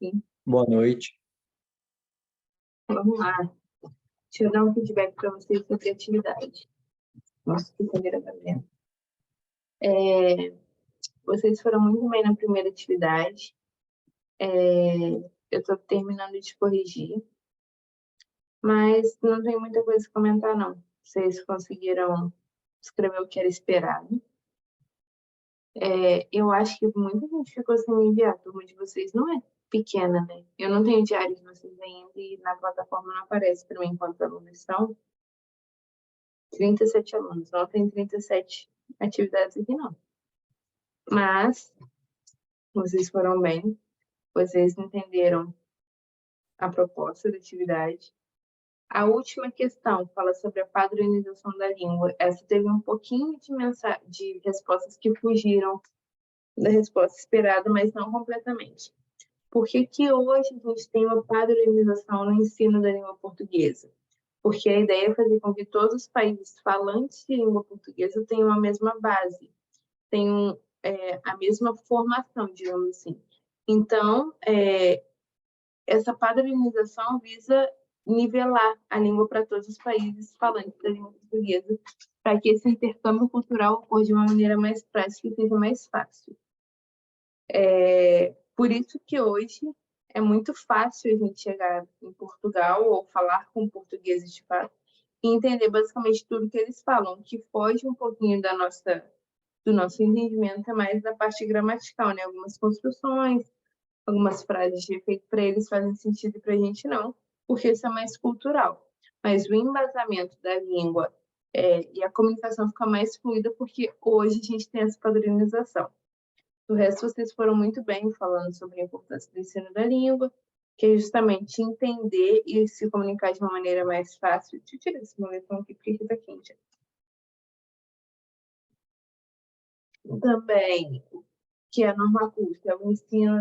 Sim. Boa noite. Vamos lá. Deixa eu dar um feedback para vocês sobre a atividade. Nossa, que primeira galera. Vocês foram muito bem na primeira atividade. Eu estou terminando de corrigir, mas não tem muita coisa a comentar, não. Vocês conseguiram escrever o que era esperado. Eu acho que muita gente ficou sem me enviar. A turma de vocês não é pequena, né? Eu não tenho diário de vocês ainda e na plataforma não aparece para mim quantos alunos são. 37 alunos, não tem 37 atividades aqui, não. Mas vocês foram bem, vocês entenderam a proposta da atividade. A última questão fala sobre a padronização da língua. Essa teve um pouquinho de respostas que fugiram da resposta esperada, mas não completamente. Por que que hoje a gente tem uma padronização no ensino da língua portuguesa? Porque a ideia é fazer com que todos os países falantes de língua portuguesa tenham a mesma base, tenham a mesma formação, digamos assim. Então, essa padronização visa nivelar a língua para todos os países falantes da língua portuguesa, para que esse intercâmbio cultural ocorra de uma maneira mais prática e seja mais fácil. Por isso que hoje é muito fácil a gente chegar em Portugal ou falar com portugueses de fato e entender basicamente tudo que eles falam, que foge um pouquinho do nosso entendimento, é mais da parte gramatical, né? Algumas construções, algumas frases de efeito para eles fazem sentido e para a gente não, porque isso é mais cultural. Mas o embasamento da língua e a comunicação fica mais fluida porque hoje a gente tem essa padronização. Do resto, vocês foram muito bem falando sobre a importância do ensino da língua, que é justamente entender e se comunicar de uma maneira mais fácil. Deixa eu tirar esse moletom aqui, porque aqui tá quente. Também, que é a norma culta, é o ensino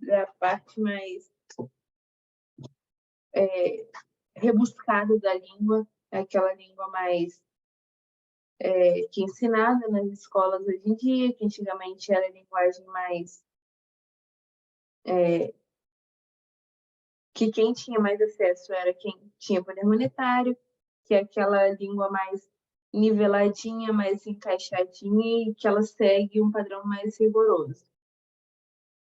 da parte mais rebuscada da língua, é aquela língua mais que é ensinada nas escolas hoje em dia, que antigamente era a linguagem mais que quem tinha mais acesso era quem tinha poder monetário, que é aquela língua mais niveladinha, mais encaixadinha e que ela segue um padrão mais rigoroso.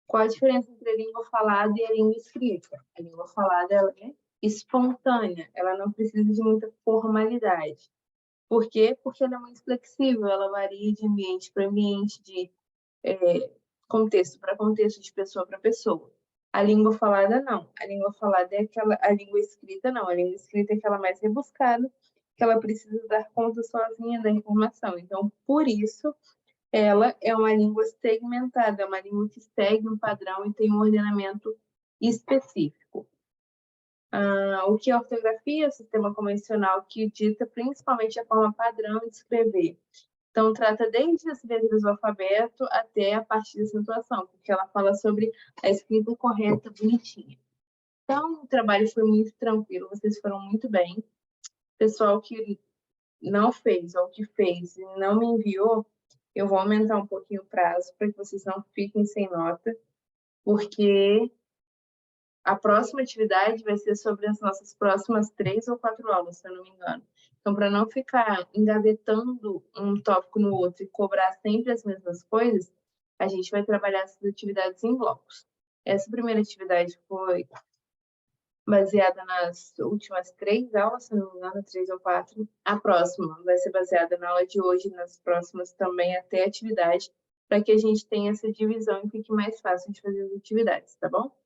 Qual a diferença entre a língua falada e a língua escrita? A língua falada ela é espontânea, ela não precisa de muita formalidade. Por quê? Porque ela é muito flexível, ela varia de ambiente para ambiente, de contexto para contexto, de pessoa para pessoa. A língua falada, não. A língua falada é aquela... A língua escrita, não. A língua escrita é aquela mais rebuscada, que ela precisa dar conta sozinha da informação. Então, por isso, ela é uma língua segmentada, é uma língua que segue um padrão e tem um ordenamento específico. O que é ortografia? O sistema convencional que dita principalmente a forma padrão de escrever. Então, trata desde as letras do alfabeto até a parte de acentuação, porque ela fala sobre a escrita correta, bonitinha. Então, o trabalho foi muito tranquilo, vocês foram muito bem. Pessoal que não fez ou que fez e não me enviou, eu vou aumentar um pouquinho o prazo para que vocês não fiquem sem nota, porque a próxima atividade vai ser sobre as nossas próximas 3 ou 4 aulas, se eu não me engano. Então, para não ficar engavetando um tópico no outro e cobrar sempre as mesmas coisas, a gente vai trabalhar essas atividades em blocos. Essa primeira atividade foi baseada nas últimas 3 aulas, se não me engano, 3 ou 4. A próxima vai ser baseada na aula de hoje, nas próximas também até atividade, para que a gente tenha essa divisão e fique mais fácil de fazer as atividades, tá bom?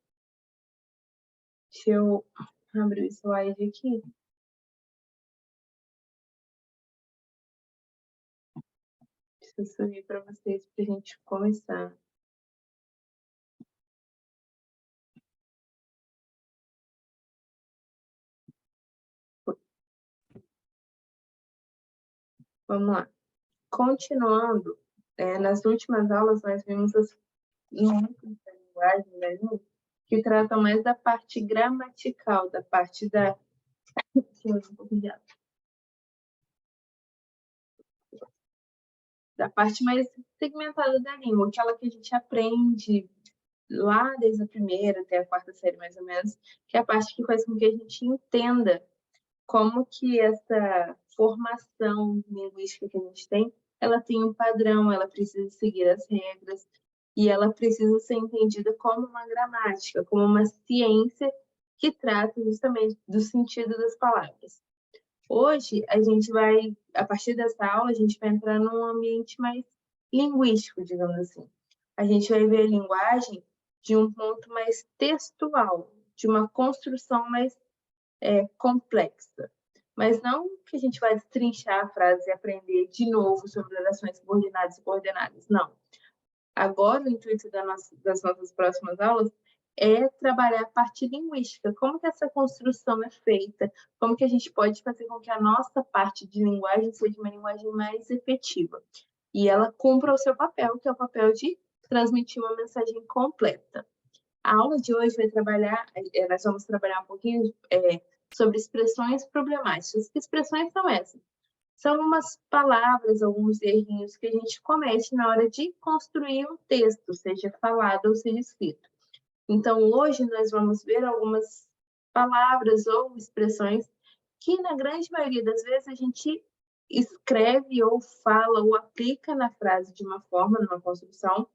Deixa eu abrir o slide aqui. Deixa eu subir para vocês para a gente começar. Vamos lá. Continuando, nas últimas aulas nós vimos as núcleos da linguagem, né, que tratam mais da parte gramatical, da parte da... Deixa eu um pouco de água. Da parte mais segmentada da língua, aquela que a gente aprende lá desde a primeira até a quarta série, mais ou menos, que é a parte que faz com que a gente entenda como que essa formação linguística que a gente tem, ela tem um padrão, ela precisa seguir as regras, e ela precisa ser entendida como uma gramática, como uma ciência que trata justamente do sentido das palavras. Hoje, a gente vai, a partir dessa aula, a gente vai entrar num ambiente mais linguístico, digamos assim. A gente vai ver a linguagem de um ponto mais textual, de uma construção mais complexa. Mas não que a gente vai destrinchar a frase e aprender de novo sobre orações subordinadas e coordenadas, não. Agora, o intuito das nossas próximas aulas é trabalhar a parte linguística, como que essa construção é feita, como que a gente pode fazer com que a nossa parte de linguagem seja uma linguagem mais efetiva. E ela cumpra o seu papel, que é o papel de transmitir uma mensagem completa. A aula de hoje vai trabalhar, nós vamos trabalhar um pouquinho sobre expressões problemáticas. Que expressões são essas? São umas palavras, alguns errinhos que a gente comete na hora de construir um texto, seja falado ou seja escrito. Então, hoje nós vamos ver algumas palavras ou expressões que, na grande maioria das vezes, a gente escreve ou fala ou aplica na frase de uma forma, numa construção,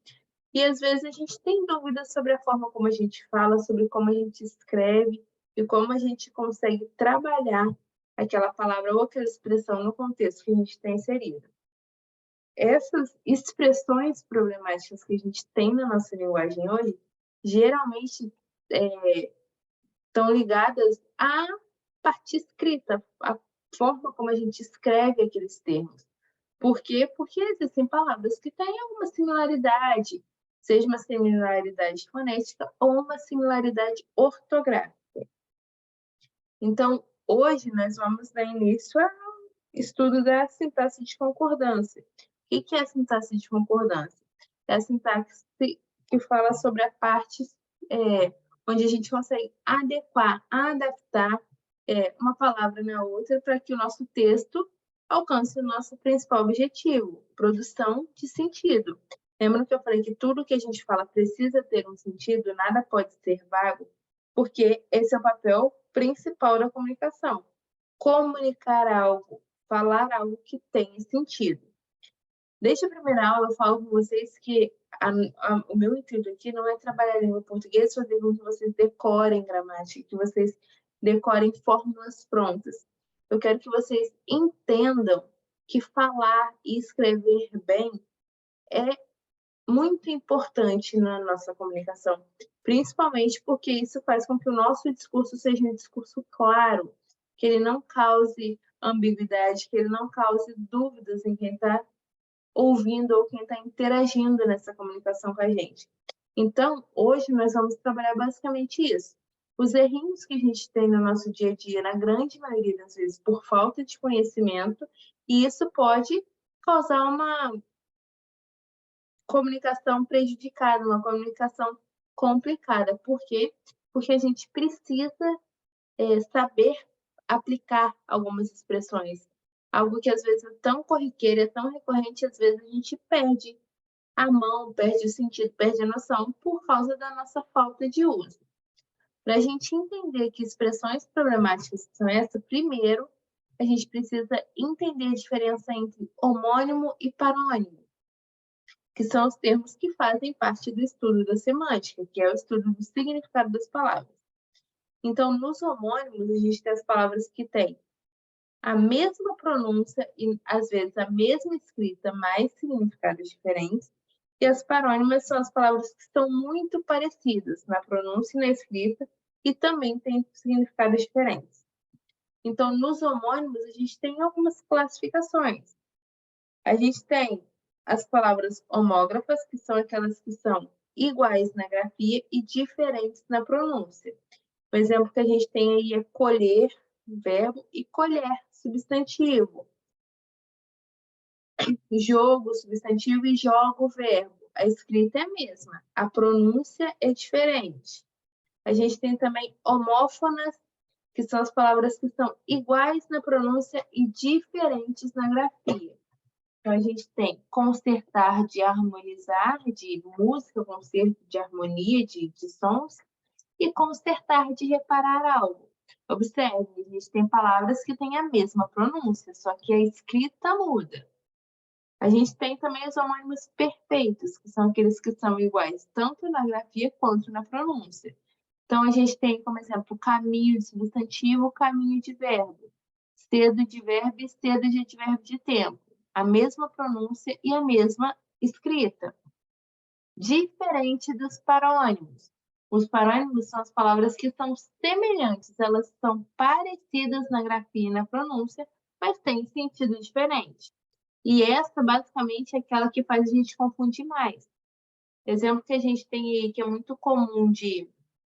e às vezes a gente tem dúvidas sobre a forma como a gente fala, sobre como a gente escreve e como a gente consegue trabalhar aquela palavra ou aquela expressão no contexto que a gente tem inserido. Essas expressões problemáticas que a gente tem na nossa linguagem hoje, geralmente estão ligadas à parte escrita, à forma como a gente escreve aqueles termos. Por quê? Porque existem palavras que têm alguma similaridade, seja uma similaridade fonética ou uma similaridade ortográfica. Então, hoje nós vamos dar início ao estudo da sintaxe de concordância. O que é a sintaxe de concordância? É a sintaxe que fala sobre a parte onde a gente consegue adequar, adaptar uma palavra na outra para que o nosso texto alcance o nosso principal objetivo, produção de sentido. Lembra que eu falei que tudo que a gente fala precisa ter um sentido, nada pode ser vago, porque esse é o papel principal da comunicação. Comunicar algo, falar algo que tenha sentido. Desde a primeira aula, eu falo com vocês que o meu intuito aqui não é trabalhar a língua portuguesa, fazer com que vocês decorem gramática, que vocês decorem fórmulas prontas. Eu quero que vocês entendam que falar e escrever bem é muito importante na nossa comunicação, principalmente porque isso faz com que o nosso discurso seja um discurso claro, que ele não cause ambiguidade, que ele não cause dúvidas em quem está ouvindo ou quem está interagindo nessa comunicação com a gente. Então, hoje nós vamos trabalhar basicamente isso. Os errinhos que a gente tem no nosso dia a dia, na grande maioria das vezes, por falta de conhecimento, e isso pode causar uma comunicação prejudicada, uma comunicação complicada. Por quê? Porque a gente precisa saber aplicar algumas expressões. Algo que às vezes é tão corriqueiro, é tão recorrente, às vezes a gente perde a mão, perde o sentido, perde a noção por causa da nossa falta de uso. Para a gente entender que expressões problemáticas são essas, primeiro, a gente precisa entender a diferença entre homônimo e parônimo, que são os termos que fazem parte do estudo da semântica, que é o estudo do significado das palavras. Então, nos homônimos, a gente tem as palavras que têm a mesma pronúncia e, às vezes, a mesma escrita, mas significados diferentes. E as parônimas são as palavras que são muito parecidas na pronúncia e na escrita e também têm significados diferentes. Então, nos homônimos, a gente tem algumas classificações. A gente tem as palavras homógrafas, que são aquelas que são iguais na grafia e diferentes na pronúncia. O exemplo que a gente tem aí é colher, verbo, e colher, substantivo. Jogo, substantivo, e jogo, verbo. A escrita é a mesma, a pronúncia é diferente. A gente tem também homófonas, que são as palavras que são iguais na pronúncia e diferentes na grafia. Então, a gente tem concertar de harmonizar, de música, concerto de harmonia, de sons, e consertar de reparar algo. Observe, a gente tem palavras que têm a mesma pronúncia, só que a escrita muda. A gente tem também os homônimos perfeitos, que são aqueles que são iguais tanto na grafia quanto na pronúncia. Então, a gente tem, como exemplo, caminho de substantivo, caminho de verbo, cedo de verbo e cedo de advérbio de tempo. A mesma pronúncia e a mesma escrita. Diferente dos parônimos. Os parônimos são as palavras que são semelhantes, elas são parecidas na grafia e na pronúncia, mas têm sentido diferente. E essa, basicamente, é aquela que faz a gente confundir mais. Exemplo que a gente tem aí, que é muito comum de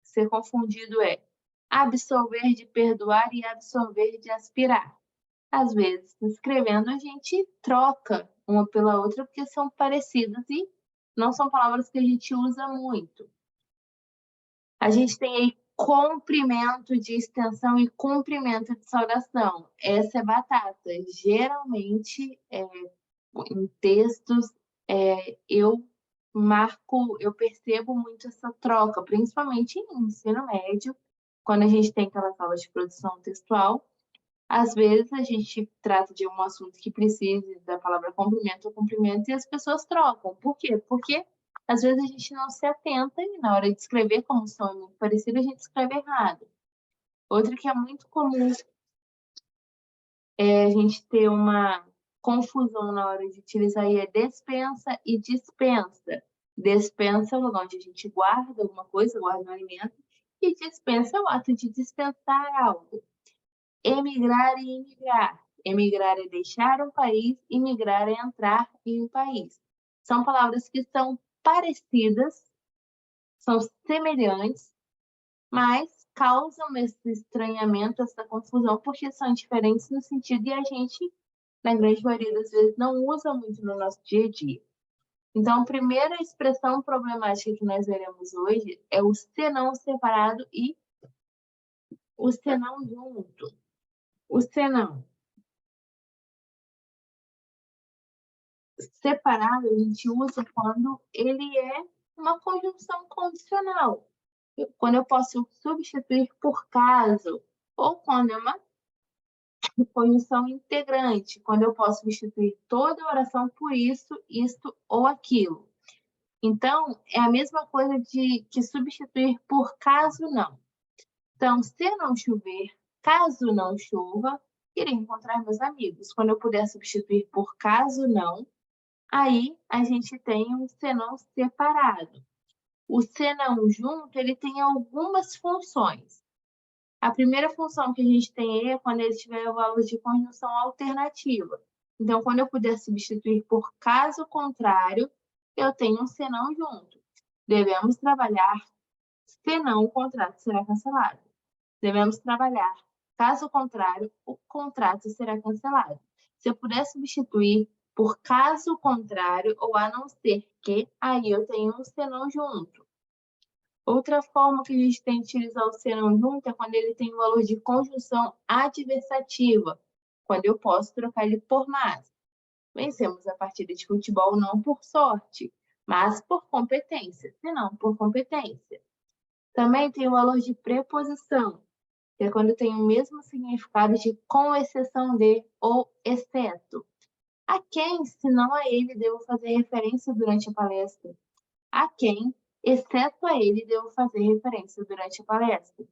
ser confundido, é absolver de perdoar e absolver de aspirar. Às vezes, escrevendo, a gente troca uma pela outra porque são parecidas e não são palavras que a gente usa muito. A gente tem aí comprimento de extensão e cumprimento de saudação. Essa é batata. Geralmente, em textos, eu percebo muito essa troca, principalmente em ensino médio, quando a gente tem aquelas aulas de produção textual. Às vezes a gente trata de um assunto que precise da palavra comprimento ou cumprimento e as pessoas trocam. Por quê? Porque às vezes a gente não se atenta e na hora de escrever, como são muito parecidos, a gente escreve errado. Outra que é muito comum é a gente ter uma confusão na hora de utilizar aí é despensa e dispensa. Despensa é o lugar onde a gente guarda alguma coisa, guarda um alimento, e dispensa é o ato de dispensar algo. Emigrar e imigrar. Emigrar é deixar um país, imigrar é entrar em um país. São palavras que são parecidas, são semelhantes, mas causam esse estranhamento, essa confusão, porque são diferentes no sentido e a gente, na grande maioria das vezes, não usa muito no nosso dia a dia. Então, a primeira expressão problemática que nós veremos hoje é o senão separado e o senão junto. O senão separado a gente usa quando ele é uma conjunção condicional. Quando eu posso substituir por caso, ou quando é uma conjunção integrante, quando eu posso substituir toda a oração por isso, isto ou aquilo. Então, é a mesma coisa de que substituir por caso não. Então, se não chover, caso não chova, irei encontrar meus amigos. Quando eu puder substituir por caso não, aí a gente tem um senão separado. O senão junto, ele tem algumas funções. A primeira função que a gente tem é quando ele tiver o valor de conjunção alternativa. Então, quando eu puder substituir por caso contrário, eu tenho um senão junto. Devemos trabalhar, senão o contrato será cancelado. Devemos trabalhar, caso contrário, o contrato será cancelado. Se eu puder substituir por caso contrário ou a não ser que, aí eu tenho um senão junto. Outra forma que a gente tem de utilizar o senão junto é quando ele tem o valor de conjunção adversativa, quando eu posso trocar ele por mas. Vencemos a partida de futebol não por sorte, mas por competência, senão por competência. Também tem o valor de preposição, que é quando tem o mesmo significado de com exceção de ou exceto. A quem, se não a ele, devo fazer referência durante a palestra? A quem, exceto a ele, devo fazer referência durante a palestra?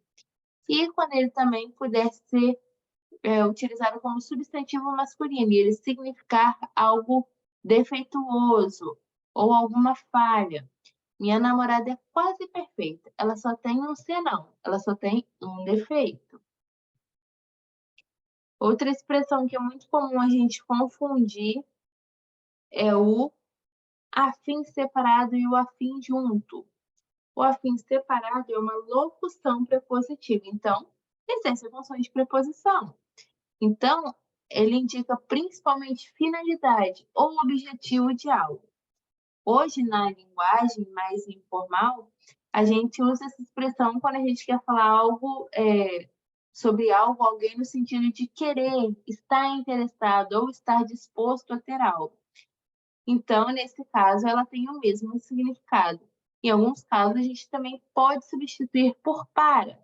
E quando ele também puder ser utilizado como substantivo masculino, e ele significar algo defeituoso ou alguma falha. Minha namorada é quase perfeita, ela só tem um senão, ela só tem um defeito. Outra expressão que é muito comum a gente confundir é o afim separado e o afim junto. O afim separado é uma locução prepositiva, então, exerce funções de preposição. Então, ele indica principalmente finalidade ou objetivo de algo. Hoje, na linguagem mais informal, a gente usa essa expressão quando a gente quer falar algo sobre algo, alguém no sentido de querer, estar interessado ou estar disposto a ter algo. Então, nesse caso, ela tem o mesmo significado. Em alguns casos, a gente também pode substituir por para.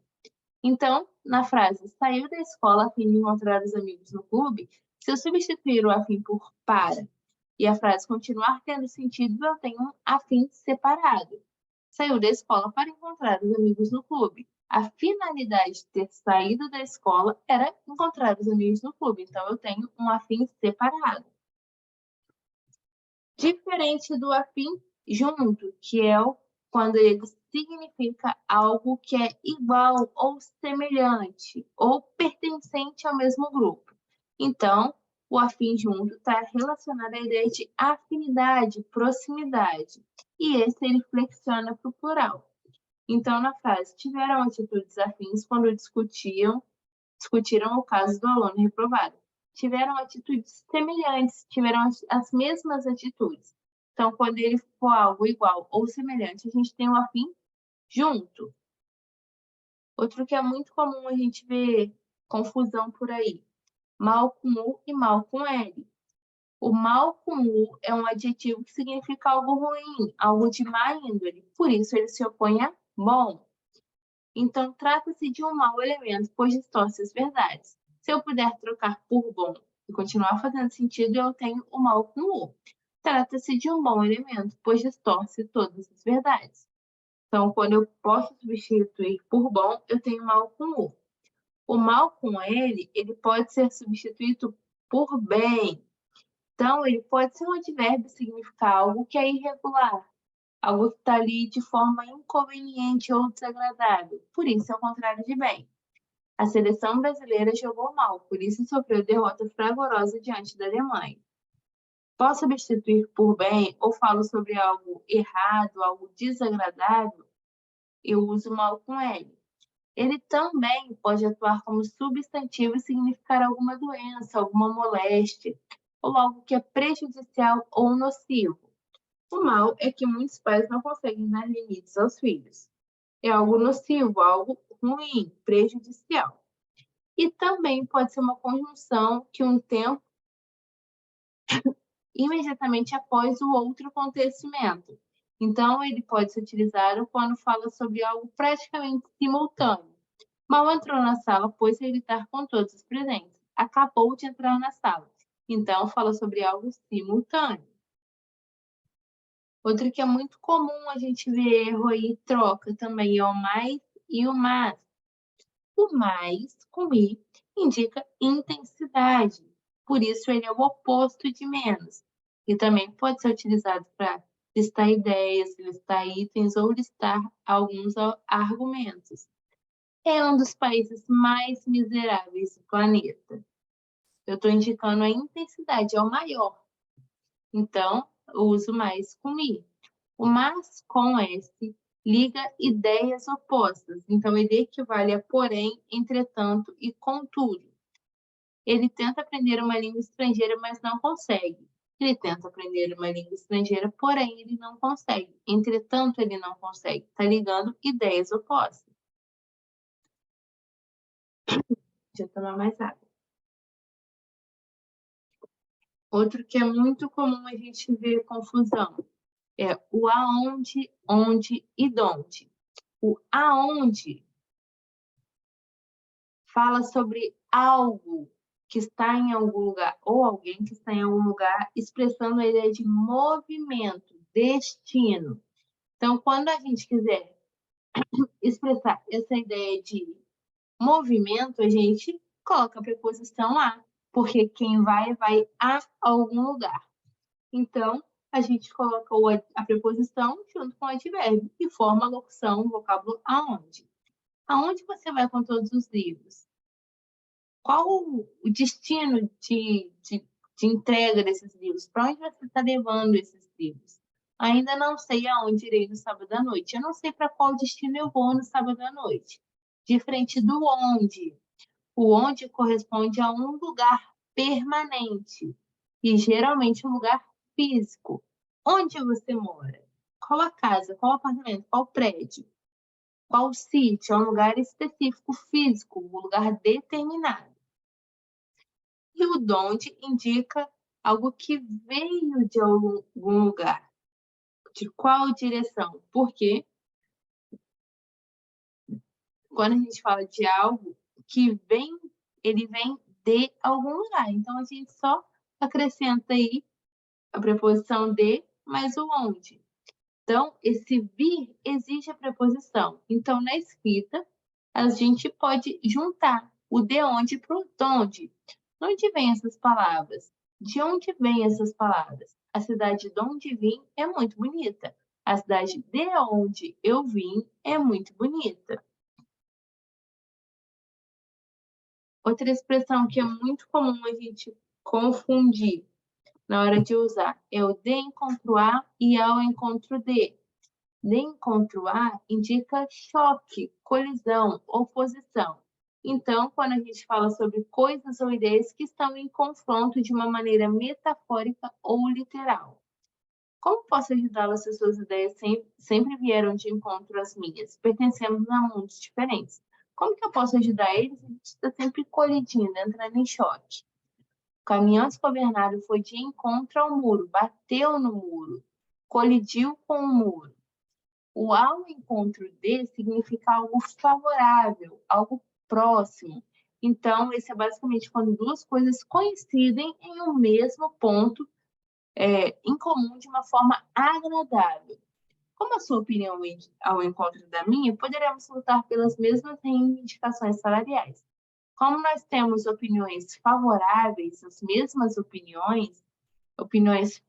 Então, na frase saiu da escola a fim de encontrar os amigos no clube, se eu substituir o a fim por para e a frase continuar tendo sentido, eu tenho um a fim separado. Saiu da escola para encontrar os amigos no clube. A finalidade de ter saído da escola era encontrar os amigos no clube, então eu tenho um a fim separado. Diferente do afim junto, que é quando ele significa algo que é igual ou semelhante ou pertencente ao mesmo grupo. Então, o afim junto está relacionado à ideia de afinidade, proximidade. E esse ele flexiona para o plural. Então, na frase, tiveram atitudes afins quando discutiram o caso do aluno reprovado. Tiveram atitudes semelhantes, tiveram as mesmas atitudes. Então, quando ele for algo igual ou semelhante, a gente tem o afim junto. Outro que é muito comum a gente ver confusão por aí. Mal com U e mal com L. O mal com U é um adjetivo que significa algo ruim, algo de má índole. Por isso, ele se opõe a bom. Então, trata-se de um mau elemento, pois distorce as verdades. Se eu puder trocar por bom e continuar fazendo sentido, eu tenho o mal com o. Trata-se de um bom elemento, pois distorce todas as verdades. Então, quando eu posso substituir por bom, eu tenho mal com o. O mal com ele pode ser substituído por bem. Então, ele pode ser um advérbio, significar algo que é irregular, algo que está ali de forma inconveniente ou desagradável. Por isso, é o contrário de bem. A seleção brasileira jogou mal, por isso sofreu derrota fragorosa diante da Alemanha. Posso substituir por bem ou falo sobre algo errado, algo desagradável? Eu uso mal com ele. Ele também pode atuar como substantivo e significar alguma doença, alguma moléstia, ou algo que é prejudicial ou nocivo. O mal é que muitos pais não conseguem dar limites aos filhos. É algo nocivo, algo ruim, prejudicial. E também pode ser uma conjunção que um tempo imediatamente após o outro acontecimento. Então, ele pode ser utilizado quando fala sobre algo praticamente simultâneo. Mal entrou na sala, pôs-se a gritar com todos os presentes. Acabou de entrar na sala. Então, fala sobre algo simultâneo. Outro que é muito comum a gente ver erro aí, troca também, é o mais e o mas. O mais, com i, indica intensidade. Por isso, ele é o oposto de menos. E também pode ser utilizado para listar ideias, listar itens ou listar alguns argumentos. É um dos países mais miseráveis do planeta. Eu estou indicando a intensidade, é o maior. Então, eu uso mais com i. O mas com S liga ideias opostas, então ele equivale a porém, entretanto e contudo. Ele tenta aprender uma língua estrangeira, mas não consegue. Ele tenta aprender uma língua estrangeira, porém ele não consegue. Entretanto, ele não consegue. Está ligando ideias opostas. Deixa eu tomar mais água. Outro que é muito comum a gente ver confusão é o aonde, onde e donde. O aonde fala sobre algo que está em algum lugar, ou alguém que está em algum lugar, expressando a ideia de movimento, destino. Então, quando a gente quiser expressar essa ideia de movimento, a gente coloca a preposição a, porque quem vai a algum lugar. Então, a gente coloca a preposição junto com o advérbio e forma a locução, o vocábulo aonde. Aonde você vai com todos os livros? Qual o destino de entrega desses livros? Para onde você está levando esses livros? Ainda não sei aonde irei no sábado à noite. Eu não sei para qual destino eu vou no sábado à noite. Diferente do onde. O onde corresponde a um lugar permanente. E geralmente um lugar físico. Onde você mora? Qual a casa? Qual o apartamento? Qual o prédio? Qual o sítio? É um lugar específico, físico, um lugar determinado. E o donde indica algo que veio de algum lugar. De qual direção? Porque quando a gente fala de algo que vem, ele vem de algum lugar. Então, a gente só acrescenta aí a preposição de, mais o onde. Então, esse vir exige a preposição. Então, na escrita, a gente pode juntar o de onde para o donde. De onde vêm essas palavras? De onde vêm essas palavras? A cidade de onde vim é muito bonita. A cidade de onde eu vim é muito bonita. Outra expressão que é muito comum a gente confundir na hora de usar é o de encontro a e ao encontro de. De encontro a indica choque, colisão, oposição. Então, quando a gente fala sobre coisas ou ideias que estão em confronto de uma maneira metafórica ou literal. Como posso ajudá-la se suas ideias sempre vieram de encontro às minhas? Pertencemos a mundos diferentes. Como que eu posso ajudar eles? A gente está sempre colidindo, entrando em choque. O caminhão desgovernado foi de encontro ao muro, bateu no muro, colidiu com o muro. O ao encontro de significa algo favorável, algo próximo. Então, esse é basicamente quando duas coisas coincidem em um mesmo ponto em comum de uma forma agradável. Como a sua opinião é ao encontro da minha, poderemos lutar pelas mesmas reivindicações salariais. Como nós temos opiniões favoráveis, as mesmas opiniões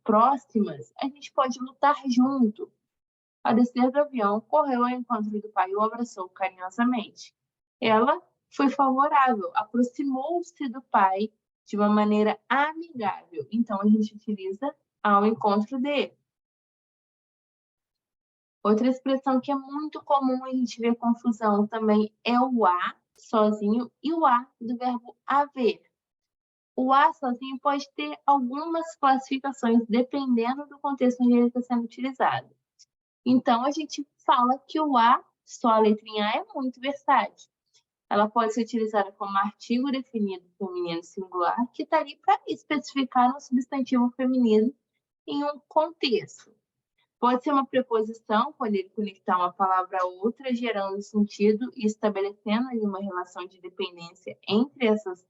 próximas, a gente pode lutar junto. Ao descer do avião, correu ao encontro do pai e o abraçou carinhosamente. Ela foi favorável, aproximou-se do pai de uma maneira amigável. Então, a gente utiliza ao encontro dele. Outra expressão que é muito comum a gente ver confusão também é o a sozinho e o a do verbo haver. O a sozinho pode ter algumas classificações dependendo do contexto onde ele está sendo utilizado. Então, a gente fala que o a, só a letrinha A, é muito versátil. Ela pode ser utilizada como artigo definido feminino singular, que está ali para especificar um substantivo feminino em um contexto. Pode ser uma preposição, quando ele conectar uma palavra a outra, gerando sentido e estabelecendo ali uma relação de dependência entre essas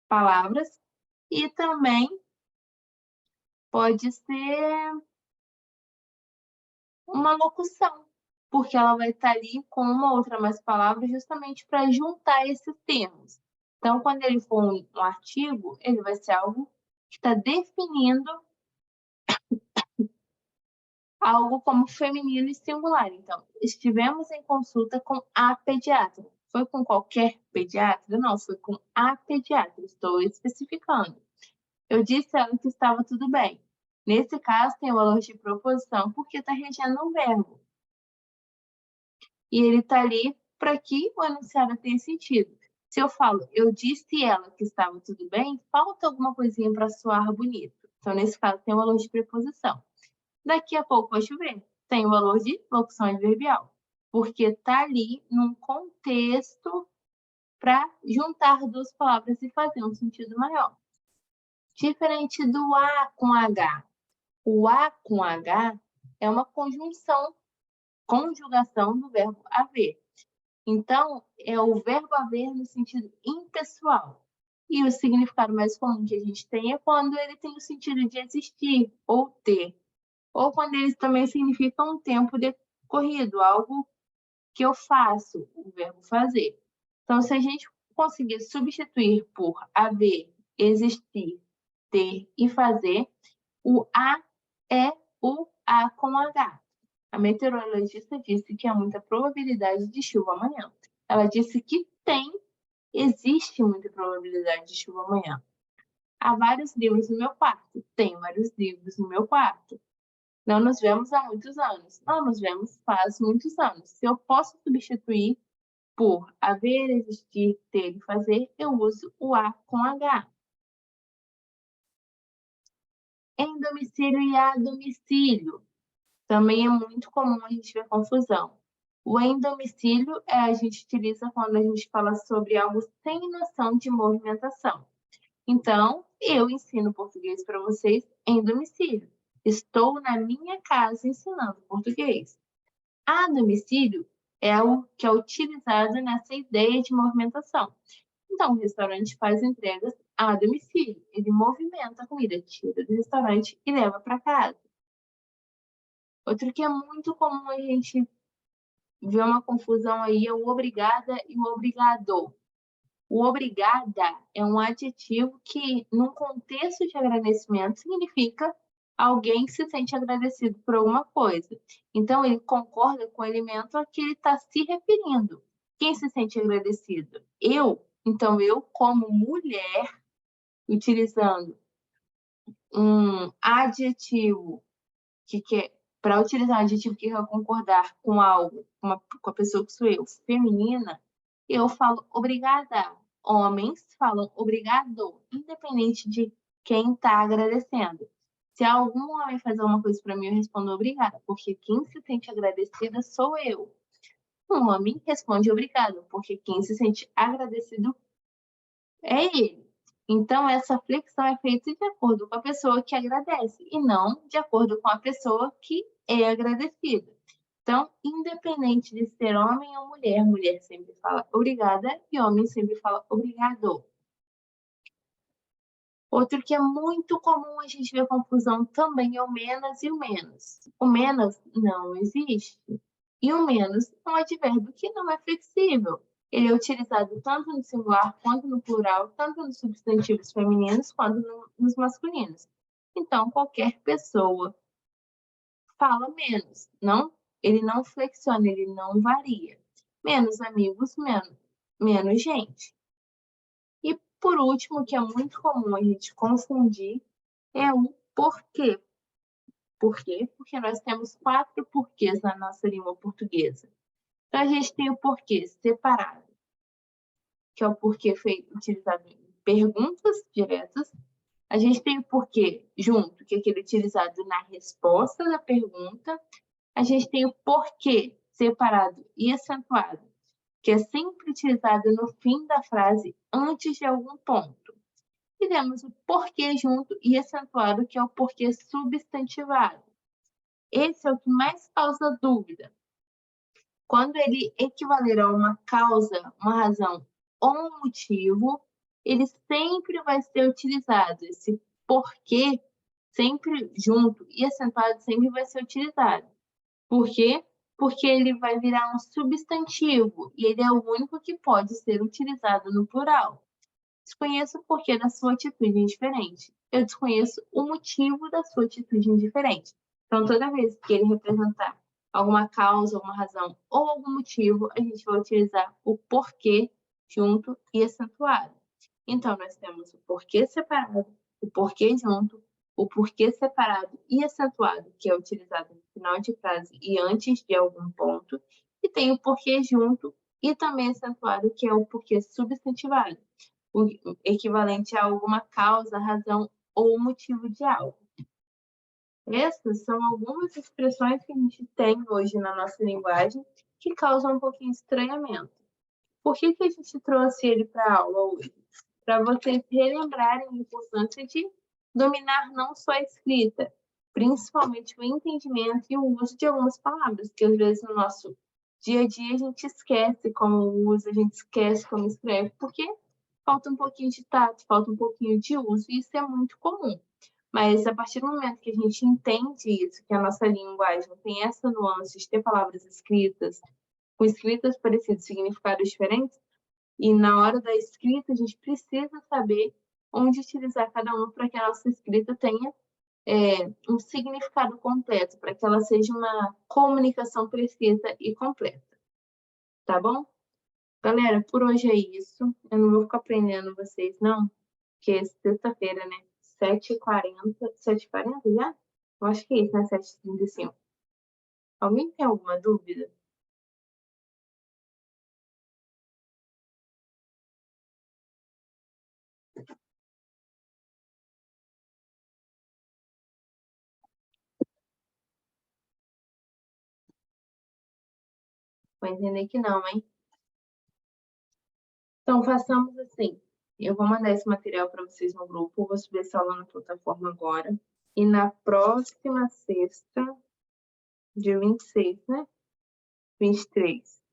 palavras. E também pode ser uma locução, porque ela vai estar ali com uma outra mais palavra justamente para juntar esses termos. Então, quando ele for um artigo, ele vai ser algo que está definindo algo como feminino e singular. Então, estivemos em consulta com a pediatra. Foi com qualquer pediatra? Não, foi com a pediatra. Estou especificando. Eu disse a ela que estava tudo bem. Nesse caso, tem o valor de proposição porque está regendo um verbo. E ele está ali para que o enunciado tenha sentido. Se eu falo, eu disse ela que estava tudo bem, falta alguma coisinha para soar bonito. Então, nesse caso, tem o valor de preposição. Daqui a pouco vai chover. Tem o valor de locução adverbial, porque está ali num contexto para juntar duas palavras e fazer um sentido maior. Diferente do A com H. O A com H é uma conjugação do verbo haver. Então, é o verbo haver no sentido impessoal. E o significado mais comum que a gente tem é quando ele tem o sentido de existir ou ter. Ou quando eles também significam um tempo decorrido, algo que eu faço, o verbo fazer. Então, se a gente conseguir substituir por haver, existir, ter e fazer, o A é o A com H. A meteorologista disse que há muita probabilidade de chuva amanhã. Ela disse que existe muita probabilidade de chuva amanhã. Há vários livros no meu quarto. Tem vários livros no meu quarto. Não nos vemos há muitos anos. Não nos vemos faz muitos anos. Se eu posso substituir por haver, existir, ter e fazer, eu uso o A com H. Em domicílio e a domicílio. Também é muito comum a gente ver confusão. O em domicílio a gente utiliza quando a gente fala sobre algo sem noção de movimentação. Então, eu ensino português para vocês em domicílio. Estou na minha casa ensinando português. A domicílio é o que é utilizado nessa ideia de movimentação. Então, o restaurante faz entregas a domicílio. Ele movimenta a comida, tira do restaurante e leva para casa. Outro que é muito comum a gente ver uma confusão aí é o obrigada e o obrigado. O obrigada é um adjetivo que, num contexto de agradecimento, significa alguém que se sente agradecido por alguma coisa. Então, ele concorda com o elemento a que ele está se referindo. Quem se sente agradecido? Eu. Então, eu, como mulher, utilizando um adjetivo que para utilizar um adjetivo que quer concordar com algo, com a pessoa que sou eu, feminina, eu falo obrigada. Homens falam obrigado, independente de quem está agradecendo. Se algum homem faz alguma coisa para mim, eu respondo obrigada, porque quem se sente agradecida sou eu. Um homem responde obrigado, porque quem se sente agradecido é ele. Então, essa flexão é feita de acordo com a pessoa que agradece e não de acordo com a pessoa que é agradecida. Então, independente de ser homem ou mulher, mulher sempre fala obrigada e homem sempre fala obrigado. Outro que é muito comum a gente ver confusão também é o menos e o menos. O menos não existe. E o menos é um advérbio que não é flexível. Ele é utilizado tanto no singular quanto no plural, tanto nos substantivos femininos quanto nos masculinos. Então, qualquer pessoa fala menos. Não, ele não flexiona, ele não varia. Menos amigos, menos gente. E por último, que é muito comum a gente confundir, é o porquê. Por quê? Porque nós temos 4 porquês na nossa língua portuguesa. Então, a gente tem o porquê separado, que é o porquê feito, utilizado em perguntas diretas. A gente tem o porquê junto, que é aquele utilizado na resposta da pergunta. A gente tem o porquê separado e acentuado, que é sempre utilizado no fim da frase, antes de algum ponto. E temos o porquê junto e acentuado, que é o porquê substantivado. Esse é o que mais causa dúvida. Quando ele equivaler a uma causa, uma razão ou um motivo, ele sempre vai ser utilizado. Esse porquê, sempre junto e acentuado, sempre vai ser utilizado. Por quê? Porque ele vai virar um substantivo e ele é o único que pode ser utilizado no plural. Desconheço o porquê da sua atitude indiferente. Eu desconheço o motivo da sua atitude indiferente. Então, toda vez que ele representar alguma causa, alguma razão ou algum motivo, a gente vai utilizar o porquê junto e acentuado. Então, nós temos o porquê separado, o porquê junto, o porquê separado e acentuado, que é utilizado no final de frase e antes de algum ponto, e tem o porquê junto e também acentuado, que é o porquê substantivado, o equivalente a alguma causa, razão ou motivo de algo. Essas são algumas expressões que a gente tem hoje na nossa linguagem que causam um pouquinho de estranhamento. Por que a gente trouxe ele para a aula hoje? Para vocês relembrarem a importância de dominar não só a escrita, principalmente o entendimento e o uso de algumas palavras, que às vezes no nosso dia a dia a gente esquece como usa, a gente esquece como escreve, porque falta um pouquinho de tato, falta um pouquinho de uso, e isso é muito comum. Mas a partir do momento que a gente entende isso, que a nossa linguagem tem essa nuance de ter palavras escritas, com escritas parecidas, significados diferentes, e na hora da escrita a gente precisa saber onde utilizar cada uma para que a nossa escrita tenha um significado completo, para que ela seja uma comunicação precisa e completa. Tá bom? Galera, por hoje é isso. Eu não vou ficar prendendo vocês, não, porque é sexta-feira, né? 7h40. 7h40 já? Eu acho que é isso, né? 7h35. Alguém tem alguma dúvida? Vou entender que não, hein? Então, façamos assim. Eu vou mandar esse material para vocês no grupo, vou subir essa aula na plataforma agora. E na próxima sexta, dia 26, né? 23.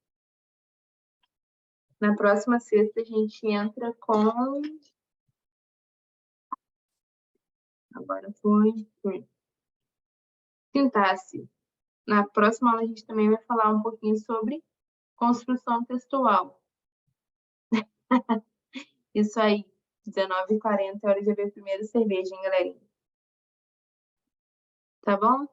Na próxima sexta, a gente entra com... Agora foi... Sintaxe. Na próxima aula, a gente também vai falar um pouquinho sobre construção textual. Isso aí, 19h40, é hora de beber primeiro cerveja, hein, galerinha? Tá bom?